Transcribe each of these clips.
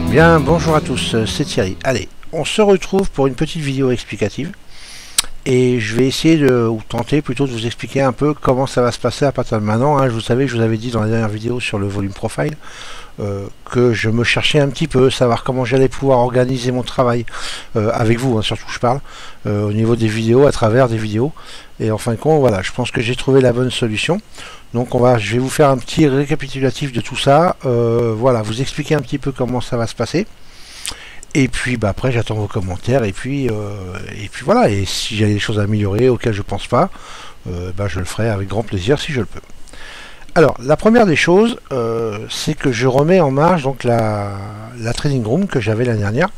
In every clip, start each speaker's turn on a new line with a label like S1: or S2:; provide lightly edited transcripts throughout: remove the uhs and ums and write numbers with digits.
S1: Bien, bonjour à tous, c'est Thierry. Allez, on se retrouve pour une petite vidéo explicative et je vais essayer ou tenter plutôt de vous expliquer un peu comment ça va se passer à partir de maintenant. Vous savez, je vous avais dit dans la dernière vidéo sur le volume profile que je me cherchais un petit peu, savoir comment j'allais pouvoir organiser mon travail avec vous, surtout je parle, au niveau des vidéos, à travers des vidéos. Et en fin de compte, voilà, je pense que j'ai trouvé la bonne solution. Donc je vais vous faire un petit récapitulatif de tout ça, voilà, vous expliquer un petit peu comment ça va se passer. Et puis après j'attends vos commentaires et puis voilà, et si j'ai des choses à améliorer auxquelles je pense pas, je le ferai avec grand plaisir si je le peux. Alors la première des choses, c'est que je remets en marche donc la trading room que j'avais l'année dernière.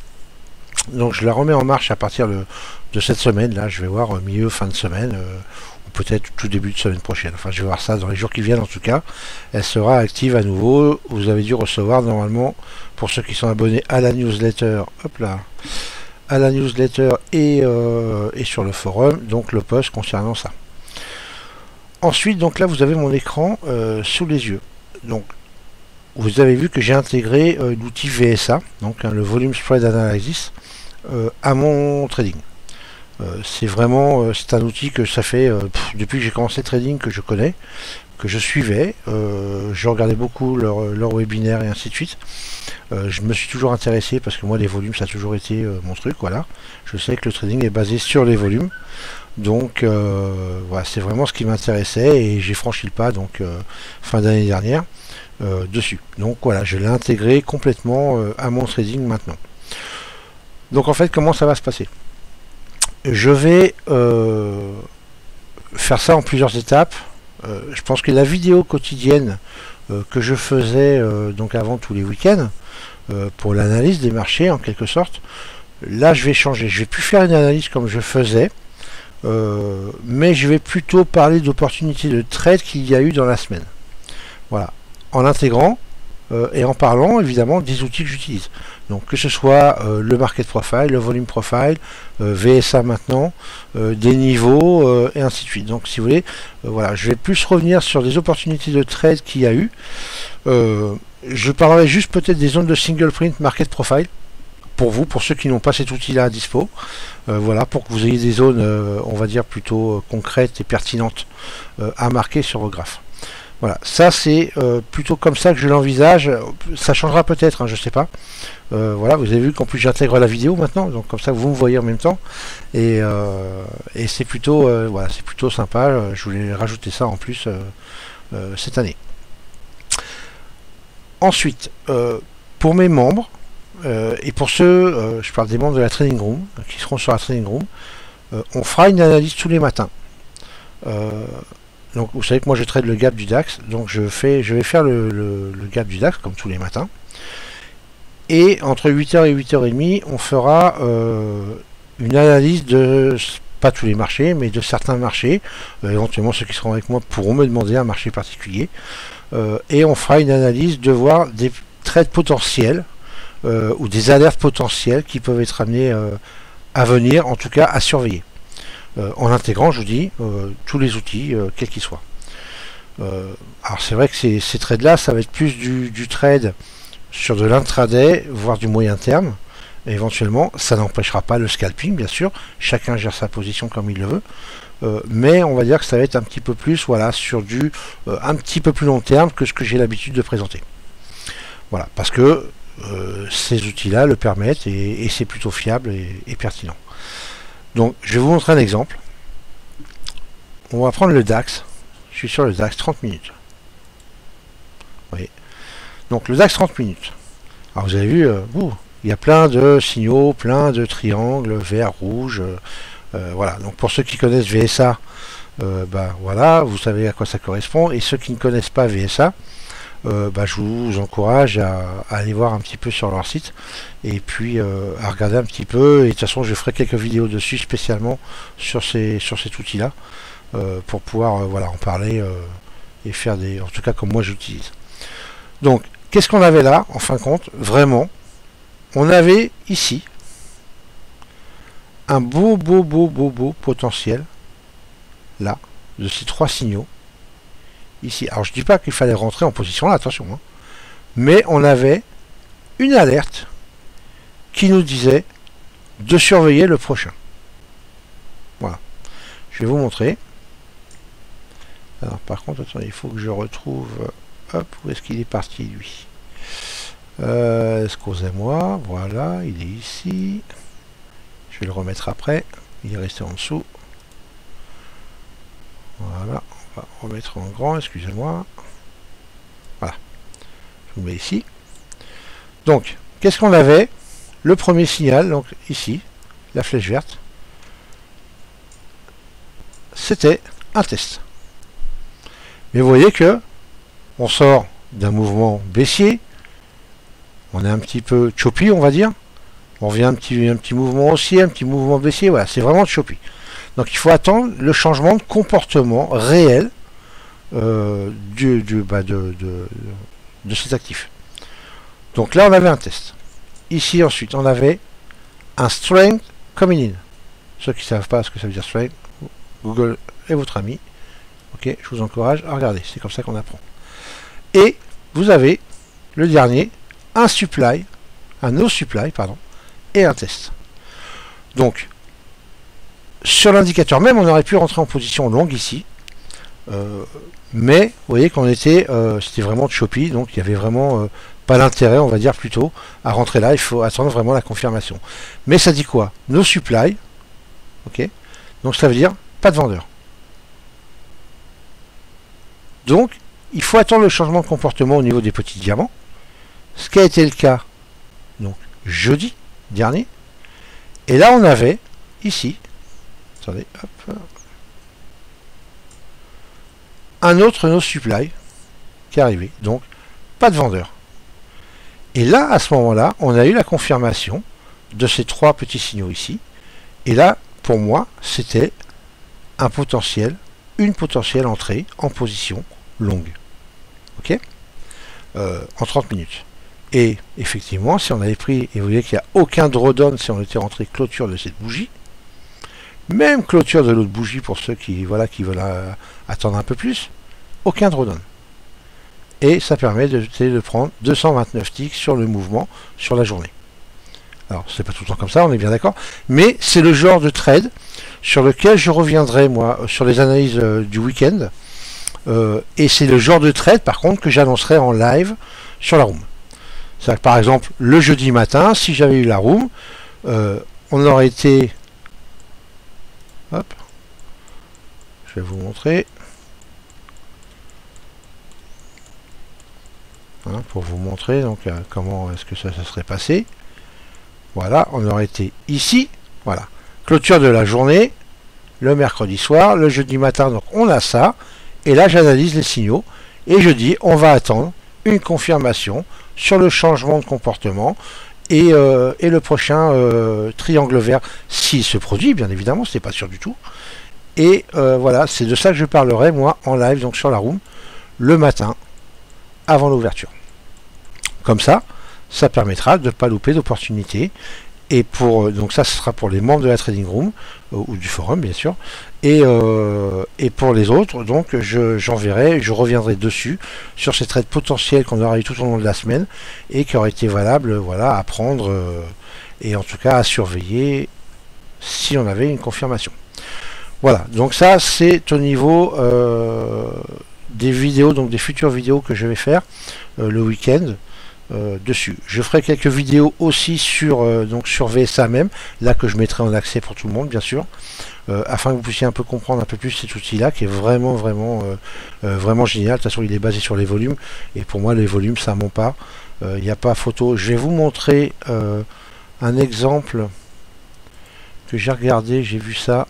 S1: Donc je la remets en marche à partir de cette semaine, là je vais voir milieu fin de semaine, ou peut-être tout début de semaine prochaine. Enfin je vais voir ça dans les jours qui viennent en tout cas. Elle sera active à nouveau. Vous avez dû recevoir normalement, pour ceux qui sont abonnés à la newsletter, hop là, à la newsletter et sur le forum, donc le post concernant ça. Ensuite, donc là vous avez mon écran sous les yeux. Donc vous avez vu que j'ai intégré l'outil VSA, donc le Volume Spread Analysis, à mon trading. C'est vraiment c'est un outil que ça fait depuis que j'ai commencé le trading que je connais, que je suivais. Je regardais beaucoup leur webinaire et ainsi de suite. Je me suis toujours intéressé parce que moi les volumes ça a toujours été mon truc. Voilà, je sais que le trading est basé sur les volumes. Donc voilà, c'est vraiment ce qui m'intéressait et j'ai franchi le pas donc fin d'année dernière dessus. Donc voilà, je l'ai intégré complètement à mon trading maintenant. Donc en fait, comment ça va se passer? Je vais faire ça en plusieurs étapes. Je pense que la vidéo quotidienne que je faisais donc avant tous les week-ends pour l'analyse des marchés en quelque sorte, là je vais changer. Je vais plus faire une analyse comme je faisais, mais je vais plutôt parler d'opportunités de trade qu'il y a eu dans la semaine. Voilà, en intégrant et en parlant évidemment des outils que j'utilise. Donc que ce soit le market profile, le volume profile, VSA maintenant, des niveaux et ainsi de suite. Donc si vous voulez, voilà, je vais plus revenir sur des opportunités de trade qu'il y a eu. Je parlerai juste peut-être des zones de single print market profile pour vous, pour ceux qui n'ont pas cet outil-là à dispo. Voilà, pour que vous ayez des zones, on va dire plutôt concrètes et pertinentes à marquer sur vos graphes. Voilà, ça c'est plutôt comme ça que je l'envisage. Ça changera peut-être, je sais pas. Voilà, vous avez vu qu'en plus j'intègre la vidéo maintenant, donc comme ça vous me voyez en même temps. Et c'est plutôt, voilà, c'est plutôt sympa. Je voulais rajouter ça en plus cette année. Ensuite, pour mes membres et pour ceux, je parle des membres de la Trading Room qui seront sur la Trading Room, on fera une analyse tous les matins. Donc vous savez que moi je trade le gap du DAX, donc je vais faire le gap du DAX comme tous les matins. Et entre 8h et 8h30, on fera une analyse de, pas tous les marchés, mais de certains marchés. Éventuellement ceux qui seront avec moi pourront me demander un marché particulier. Et on fera une analyse de voir des trades potentiels ou des alertes potentielles qui peuvent être amenées à venir, en tout cas à surveiller. En intégrant, je vous dis, tous les outils, quels qu'ils soient. Alors c'est vrai que ces trades-là, ça va être plus du trade sur de l'intraday, voire du moyen terme. Et éventuellement, ça n'empêchera pas le scalping, bien sûr. Chacun gère sa position comme il le veut. Mais on va dire que ça va être un petit peu plus, voilà, sur du un petit peu plus long terme que ce que j'ai l'habitude de présenter. Voilà, parce que ces outils-là le permettent et c'est plutôt fiable et pertinent. Donc je vais vous montrer un exemple. On va prendre le DAX. Je suis sur le DAX 30 minutes. Vous voyez. Donc le DAX 30 minutes. Alors vous avez vu, il y a plein de signaux, plein de triangles, vert, rouge. Voilà. Donc pour ceux qui connaissent VSA, voilà, vous savez à quoi ça correspond. Et ceux qui ne connaissent pas VSA, je vous encourage à aller voir un petit peu sur leur site et puis à regarder un petit peu, et de toute façon je ferai quelques vidéos dessus spécialement sur cet outil là pour pouvoir voilà, en parler et faire en tout cas comme moi j'utilise. Donc qu'est-ce qu'on avait là en fin de compte? Vraiment on avait ici un beau potentiel là de ces trois signaux ici. Alors je dis pas qu'il fallait rentrer en position là, attention, mais on avait une alerte qui nous disait de surveiller le prochain. Voilà. Je vais vous montrer. Alors par contre, attendez, il faut que je retrouve... Hop, où est-ce qu'il est parti lui? Excusez-moi, voilà, il est ici. Je vais le remettre après. Il est resté en dessous. Voilà, on va remettre en grand, excusez-moi. Voilà. Je vous mets ici. Donc, qu'est-ce qu'on avait? Le premier signal, donc ici, la flèche verte, c'était un test. Mais vous voyez que on sort d'un mouvement baissier, on est un petit peu choppy, on va dire. On revient un petit mouvement haussier, un petit mouvement baissier, voilà, c'est vraiment choppy. Donc il faut attendre le changement de comportement réel de cet actif. Donc là on avait un test. Ici ensuite on avait un strength coming in. Ceux qui ne savent pas ce que ça veut dire strength, Google est votre ami. Ok, je vous encourage à regarder, c'est comme ça qu'on apprend. Et vous avez le dernier, un supply, un no supply, pardon, et un test. Donc sur l'indicateur même, on aurait pu rentrer en position longue ici, mais vous voyez qu'on était, c'était vraiment choppy, donc il y avait vraiment pas l'intérêt, on va dire plutôt, à rentrer là. Il faut attendre vraiment la confirmation. Mais ça dit quoi? No supply, ok. Donc ça veut dire pas de vendeur. Donc il faut attendre le changement de comportement au niveau des petits diamants, ce qui a été le cas donc jeudi dernier. Et là on avait ici, attendez, hop, un autre no supply qui est arrivé, donc pas de vendeur. Et là, à ce moment-là, on a eu la confirmation de ces trois petits signaux ici. Et là, pour moi, c'était un potentiel, une potentielle entrée en position longue. Ok, en 30 minutes. Et effectivement, si on avait pris, et vous voyez qu'il n'y a aucun drawdown si on était rentré clôture de cette bougie, même clôture de l'autre bougie pour ceux qui, voilà, qui veulent attendre un peu plus, aucun drawdown. Et ça permet de prendre 229 ticks sur le mouvement sur la journée. Alors c'est pas tout le temps comme ça, on est bien d'accord, mais c'est le genre de trade sur lequel je reviendrai moi sur les analyses du week-end, et c'est le genre de trade par contre que j'annoncerai en live sur la room. C'est-à-dire que par exemple le jeudi matin, si j'avais eu la room, on aurait été, hop, je vais vous montrer. Hein, pour vous montrer donc comment est-ce que ça serait passé. Voilà, on aurait été ici, voilà, clôture de la journée, le mercredi soir, le jeudi matin, donc on a ça, et là j'analyse les signaux, et je dis on va attendre une confirmation sur le changement de comportement, et le prochain triangle vert, s'il se produit, bien évidemment, c'est pas sûr du tout, et voilà, c'est de ça que je parlerai moi en live, donc sur la room, le matin, avant l'ouverture. Comme ça, ça permettra de ne pas louper d'opportunités. Et pour donc ça, ce sera pour les membres de la trading room ou du forum bien sûr. Et pour les autres, donc j'enverrai, je reviendrai dessus sur ces trades potentiels qu'on aura eu tout au long de la semaine et qui auraient été valables, voilà, à prendre et en tout cas à surveiller si on avait une confirmation. Voilà, donc ça c'est au niveau des vidéos, donc des futures vidéos que je vais faire le week-end dessus. Je ferai quelques vidéos aussi sur donc sur VSA même, là que je mettrai en accès pour tout le monde bien sûr, afin que vous puissiez un peu comprendre un peu plus cet outil là qui est vraiment vraiment génial. De toute façon il est basé sur les volumes et pour moi les volumes ça ment pas, il n'y a pas photo. Je vais vous montrer un exemple que j'ai regardé, j'ai vu ça.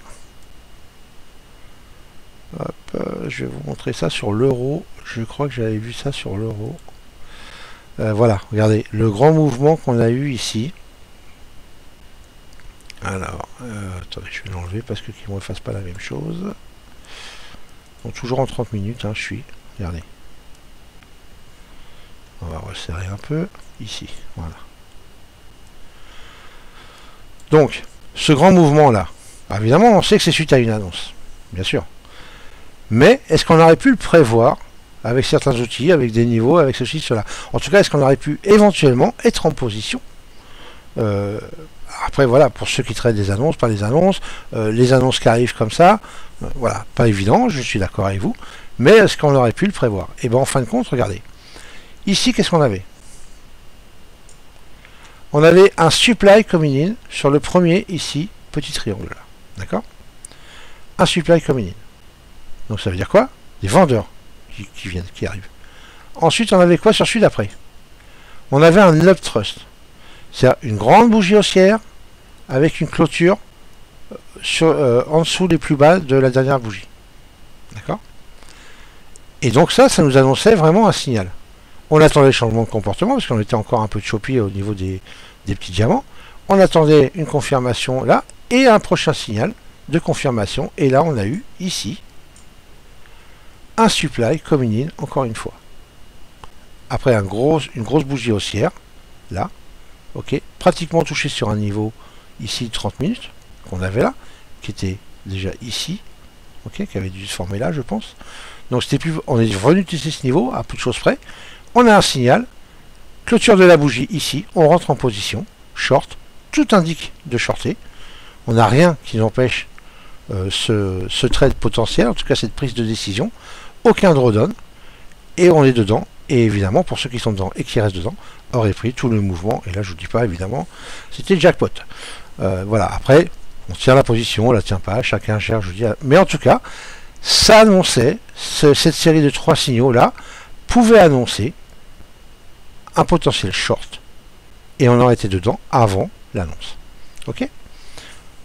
S1: Hop, je vais vous montrer ça sur l'euro. Je crois que j'avais vu ça sur l'euro. Voilà, regardez, le grand mouvement qu'on a eu ici. Alors, attendez, je vais l'enlever parce que qu'il ne me fasse pas la même chose. Donc toujours en 30 minutes, hein, je suis. Regardez. On va resserrer un peu. Ici, voilà. Donc, ce grand mouvement-là, évidemment, on sait que c'est suite à une annonce. Bien sûr. Mais est-ce qu'on aurait pu le prévoir avec certains outils, avec des niveaux, avec ceci, cela? En tout cas, est-ce qu'on aurait pu éventuellement être en position Après voilà, pour ceux qui traitent des annonces, pas les annonces qui arrivent comme ça, voilà, pas évident, je suis d'accord avec vous, mais est-ce qu'on aurait pu le prévoir? Et bien en fin de compte, regardez, ici qu'est-ce qu'on avait? On avait un supply coming in sur le premier ici, petit triangle là, d'accord? Un supply coming in. Donc ça veut dire quoi? Des vendeurs qui arrivent. Ensuite on avait quoi sur celui d'après? On avait un uptrust. C'est une grande bougie haussière avec une clôture en dessous des plus bas de la dernière bougie. D'accord? Et donc ça nous annonçait vraiment un signal. On attendait le changement de comportement parce qu'on était encore un peu choppy au niveau des petits diamants. On attendait une confirmation là et un prochain signal de confirmation. Et là on a eu ici un supply coming in encore une fois. Après une grosse bougie haussière là. Ok, pratiquement touché sur un niveau ici de 30 minutes qu'on avait là, qui était déjà ici, ok, qui avait dû se former là, je pense. Donc c'était plus, on est revenu tester ce niveau à peu de choses près. On a un signal, clôture de la bougie ici, on rentre en position, short, tout indique de shorter. On n'a rien qui nous empêche ce trade potentiel, en tout cas cette prise de décision, aucun drawdown, et on est dedans. Et évidemment, pour ceux qui sont dedans et qui restent dedans, aurait pris tout le mouvement. Et là, je vous dis pas, évidemment, c'était jackpot. Voilà, après, on tient la position, on la tient pas, chacun cherche, je vous dis. Mais en tout cas, ça annonçait, cette série de 3 signaux-là, pouvait annoncer un potentiel short. Et on aurait été dedans avant l'annonce. Ok?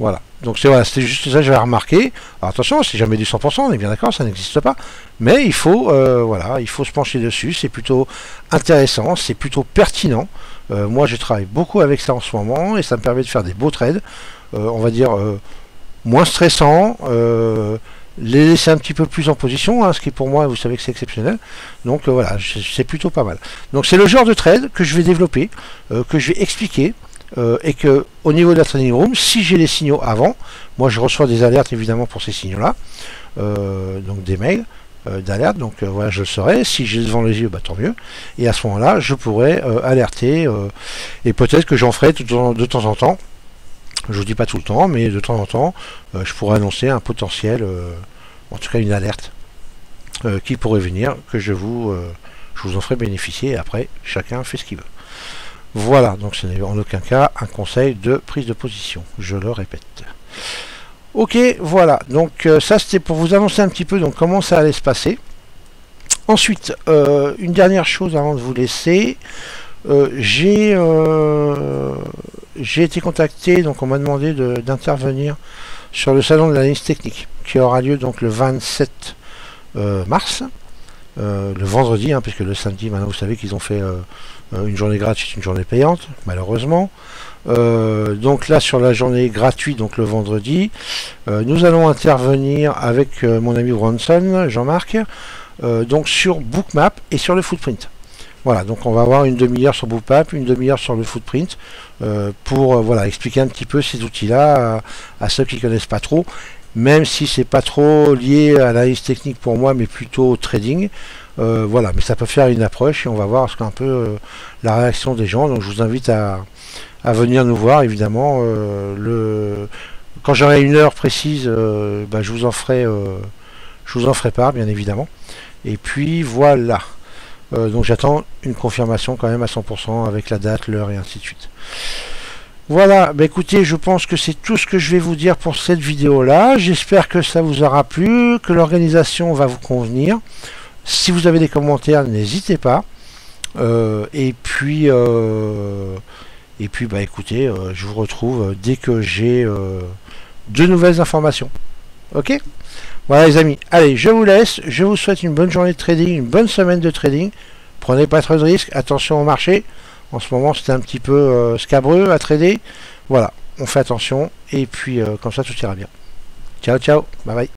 S1: Voilà. Donc c'est voilà, c'était juste ça que j'avais remarqué. Alors attention, c'est jamais du 100%, on est bien d'accord, ça n'existe pas. Mais il faut, voilà, il faut se pencher dessus. C'est plutôt intéressant, c'est plutôt pertinent. Moi, je travaille beaucoup avec ça en ce moment et ça me permet de faire des beaux trades. On va dire moins stressants. Les laisser un petit peu plus en position, hein, ce qui pour moi, vous savez que c'est exceptionnel. Donc voilà, c'est plutôt pas mal. Donc c'est le genre de trade que je vais développer, que je vais expliquer. Et que au niveau de la trading room, si j'ai les signaux avant, moi je reçois des alertes évidemment pour ces signaux là, donc des mails d'alerte, donc voilà, je le saurai. Si j'ai devant les yeux, bah tant mieux, et à ce moment là je pourrais alerter, et peut-être que j'en ferai de temps en temps, je vous dis pas tout le temps, mais de temps en temps je pourrais annoncer un potentiel, en tout cas une alerte qui pourrait venir, que je vous en ferai bénéficier, et après chacun fait ce qu'il veut. Voilà, donc ce n'est en aucun cas un conseil de prise de position, je le répète. Ok, voilà, donc ça c'était pour vous annoncer un petit peu donc comment ça allait se passer. Ensuite, une dernière chose avant de vous laisser, j'ai été contacté, donc on m'a demandé d'intervenir sur le salon de l'analyse technique, qui aura lieu donc le 27 mars, le vendredi, hein, puisque le samedi, maintenant vous savez qu'ils ont fait une journée gratuite, une journée payante, malheureusement. Donc là, sur la journée gratuite, donc le vendredi, nous allons intervenir avec mon ami Bronson, Jean-Marc, donc sur Bookmap et sur le footprint. Voilà, donc on va avoir une demi-heure sur Bookmap, une demi-heure sur le footprint, pour voilà, expliquer un petit peu ces outils-là à ceux qui ne connaissent pas trop, même si c'est pas trop lié à l'analyse technique pour moi, mais plutôt au trading. Voilà, mais ça peut faire une approche et on va voir un peu la réaction des gens. Donc je vous invite à venir nous voir, évidemment. Quand j'aurai une heure précise, bah, je vous en ferai part, bien évidemment. Et puis voilà. Donc j'attends une confirmation quand même à 100% avec la date, l'heure et ainsi de suite. Voilà, bah écoutez, je pense que c'est tout ce que je vais vous dire pour cette vidéo là. J'espère que ça vous aura plu, que l'organisation va vous convenir. Si vous avez des commentaires, n'hésitez pas. Et puis bah écoutez, je vous retrouve dès que j'ai de nouvelles informations. Ok? Voilà les amis, allez, je vous laisse. Je vous souhaite une bonne journée de trading, une bonne semaine de trading. Prenez pas trop de risques, attention au marché. En ce moment, c'était un petit peu scabreux à trader. Voilà, on fait attention. Et puis, comme ça, tout ira bien. Ciao, ciao, bye bye.